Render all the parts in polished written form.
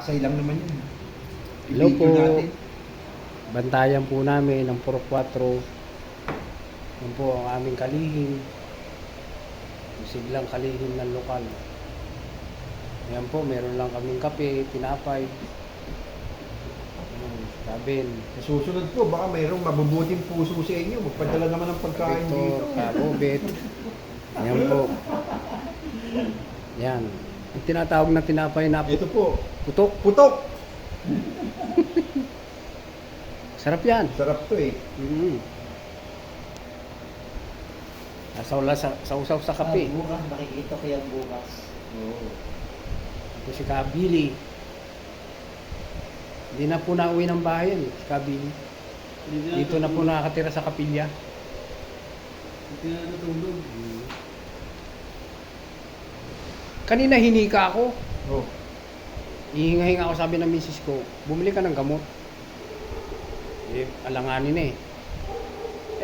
Aksay lang naman yun. Hello po. I-video natin. Bantayan po namin ng Puro 4. Yan po ang aming kalihim. Siglang kalihim ng lokal. Ayan po, meron lang kaming kape, tinapay. Sabin. Sa susunod po, baka mayroong mabubuting puso sa inyo. Magpadala naman ng pagkain Victor, dito. Karobet. Ayan po. Yan. Ang tinatawag na tinapay na Ito po, putok. putok. Sarap yan. Sarap to eh. Sausaw sa kape. Bukas, makikita ko yan bukas. Oo. Ito si Kabili. Hindi na po nauwi ng bahay yan, si Kabili. Dito na po nakakatira sa kapilya. Hindi na natulog. Kanina hinika ako. Oh. Ihinga-hinga ako, sabi ng misis ko, bumili ka ng gamot. Eh, alanganin eh.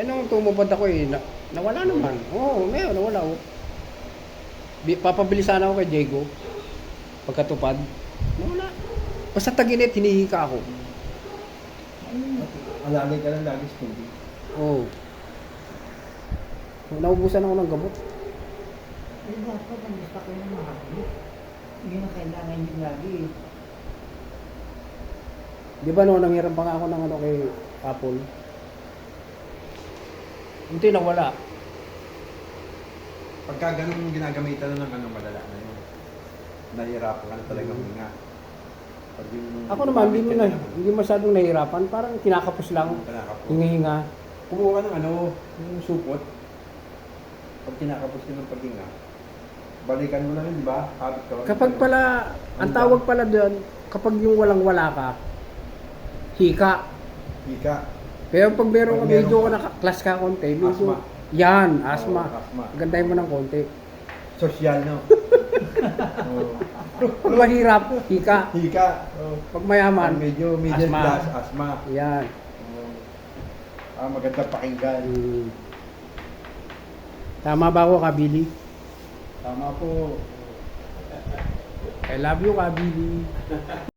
Eh, nung tumupad ako eh, nawala naman. Oo, ngayon, nawala oh. Papabili sana ako kay Diego. Pagkatupad, nawala. Basta taginit, hinihika ako. Alalay ka lang lagi sa tubig. Oo. Naubusan ako ng gamot. Eh, dapat ang gusto ko yung mahali. Yun ang kailangan yung lagi. Di ba no, nanghiram pa nga ako ng kay Apple. Hindi, nawala. Pagka ganun ginagamitan na ng malala na yun, nahihirapan ka na talagang huminga. Pag yung Ako naman, gumamit ka na, hindi masyadong nahihirapan. Parang kinakapos lang. kinakapos. Hinga-hinga. Kumuha ka ng yung supot. Pag kinakapos ka ng paghinga, balikan mo na rin, di ba? Habit ka. Kapag pala, ang tawag pala doon, kapag yung walang-wala ka, hika. Hika. Pero pag meron ka, Pag meron medyo ka- ka na-class ka konti, medyo, Asma. yan, asma. Oo, asma. Gandahin mo ng konti. Sosyal, no? Oo. Pag mahirap, hika. Hika. Oo. Pag mayaman, Medyo middle asma. class, asma. Yan. Oo. Maganda pakinggan. Tama ba ako, Kabili? Tama po. I love you, Kabili.